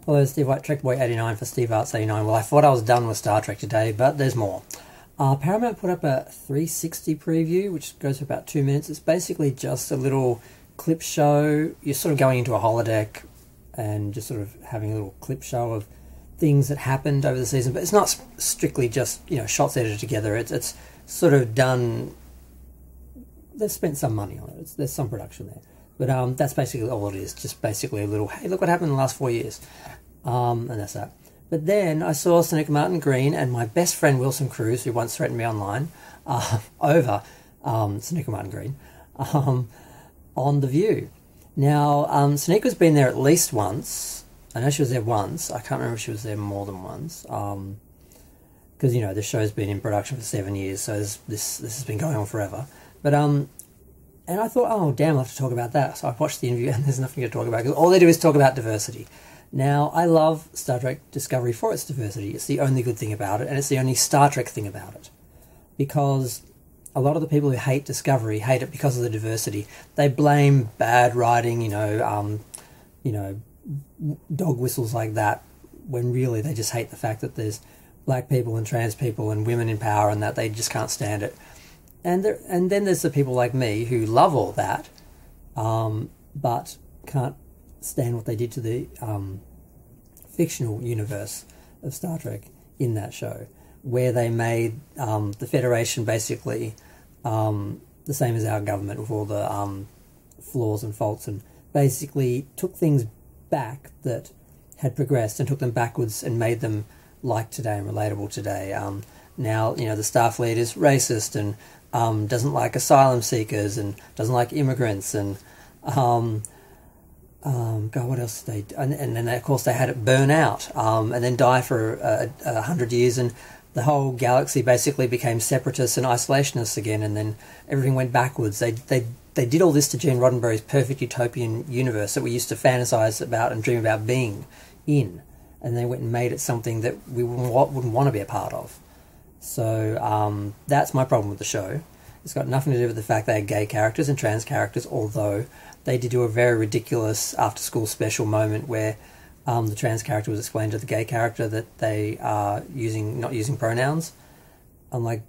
Hello, Steve White, Trek Boy 89 for Steve Arts 89. Well, I thought I was done with Star Trek today, but there's more. Paramount put up a 360 preview, which goes for about 2 minutes. It's basically just a little clip show. You're sort of going into a holodeck and just sort of having a little clip show of things that happened over the season. But it's not strictly just, shots edited together. It's sort of done... They've spent some money on it. There's some production there. But that's basically all it is. Just basically a little, hey, look what happened in the last 4 years. And that's that. But then I saw Soniqua Martin Green and my best friend Wilson Cruz, who once threatened me online, over Soniqua Martin Green, on The View. Now, Soniqua's been there at least once. I know she was there once. I can't remember if she was there more than once. Because, the show's been in production for 7 years, so this has been going on forever. But, and I thought, oh, damn, I'll have to talk about that. So I watched the interview and there's nothing to talk about, because all they do is talk about diversity. Now, I love Star Trek Discovery for its diversity. It's the only good thing about it, and it's the only Star Trek thing about it. Because a lot of the people who hate Discovery hate it because of the diversity. They blame bad writing, dog whistles like that, when really they just hate the fact that there's black people and trans people and women in power and that they just can't stand it. And then there's the people like me who love all that, but can't stand what they did to the fictional universe of Star Trek in that show, where they made the Federation basically the same as our government, with all the flaws and faults, and basically took things back that had progressed and took them backwards and made them like today and relatable today. Now, the Starfleet is racist and doesn't like asylum seekers and doesn't like immigrants and God, what else did they do? And then of course they had it burn out and then die for 100 years, and the whole galaxy basically became separatists and isolationists again, and then everything went backwards. They did all this to Gene Roddenberry's perfect utopian universe that we used to fantasize about and dream about being in, and they went and made it something that we wouldn't want to be a part of. So that's my problem with the show. It's got nothing to do with the fact they had gay characters and trans characters, although they did do a very ridiculous after-school special moment where the trans character was explained to the gay character that they are not using pronouns. I'm like,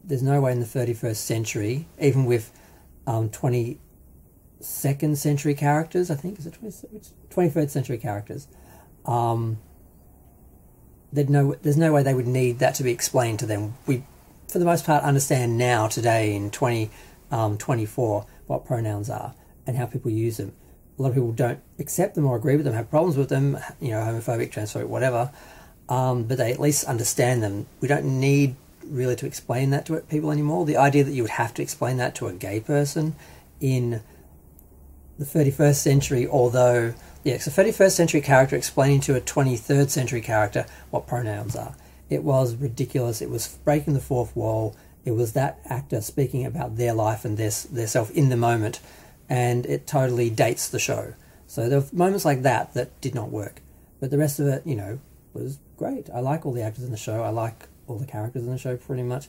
there's no way in the 31st century, even with 22nd century characters, I think, is it 23rd century characters, there's no way they would need that to be explained to them. We, for the most part, understand now, today, in 2024, what pronouns are and how people use them. A lot of people don't accept them or agree with them, have problems with them, homophobic, transphobic, whatever, but they at least understand them. We don't need really to explain that to people anymore. The idea that you would have to explain that to a gay person in the 31st century, although... Yeah, it's a 31st century character explaining to a 23rd century character what pronouns are. It was ridiculous. It was breaking the fourth wall. It was that actor speaking about their life and their self in the moment, and it totally dates the show. So there were moments like that did not work. But the rest of it, was great. I like all the actors in the show. I like all the characters in the show pretty much.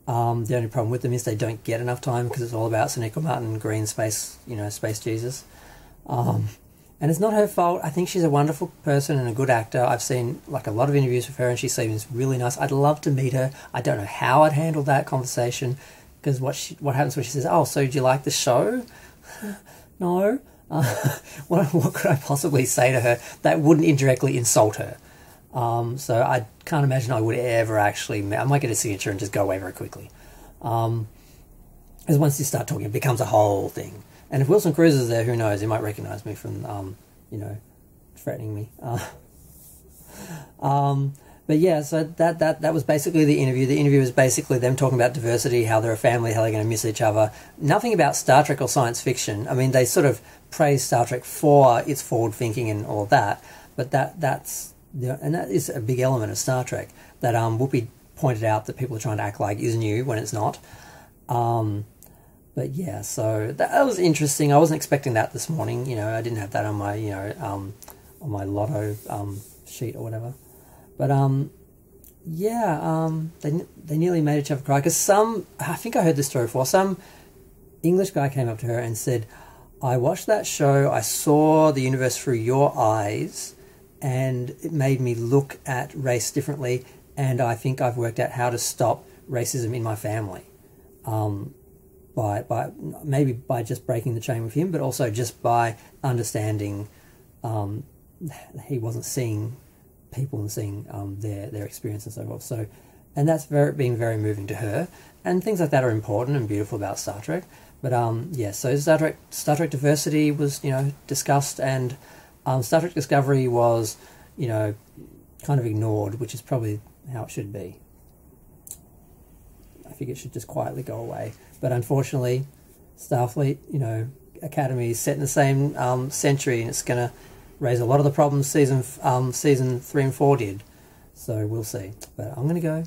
The only problem with them is they don't get enough time because it's all about Soniqua Martin Green, Space Jesus. And it's not her fault. I think she's a wonderful person and a good actor. I've seen a lot of interviews with her and she seems really nice. I'd love to meet her. I don't know how I'd handle that conversation, because what happens when she says, "Oh, so do you like the show?" No. What could I possibly say to her that wouldn't indirectly insult her? So I can't imagine I would ever actually... I might get a signature and just go away very quickly. Because once you start talking, it becomes a whole thing. And if Wilson Cruz is there, who knows? He might recognise me from, threatening me. But yeah, so that was basically the interview. The interview was basically them talking about diversity, how they're a family, how they're going to miss each other. Nothing about Star Trek or science fiction. I mean, they sort of praise Star Trek for its forward thinking and all that. But that is a big element of Star Trek that Whoopi pointed out that people are trying to act like is new when it's not. But yeah, so that was interesting. I wasn't expecting that this morning. I didn't have that on my, on my lotto sheet or whatever. But they nearly made each other cry, because I think I heard this story before. Some English guy came up to her and said, "I watched that show. I saw the universe through your eyes, and it made me look at race differently. And I think I've worked out how to stop racism in my family, by maybe by just breaking the chain with him, but also just by understanding he wasn't seeing people and seeing their experience and so forth. So, and that's been very moving to her, and things like that are important and beautiful about Star Trek. But yeah, so Star Trek diversity was discussed, and Star Trek Discovery was kind of ignored, which is probably how it should be. I think it should just quietly go away. But unfortunately, Starfleet, Academy is set in the same century, and it's going to raise a lot of the problems season 3 and 4 did. So we'll see. But I'm going to go.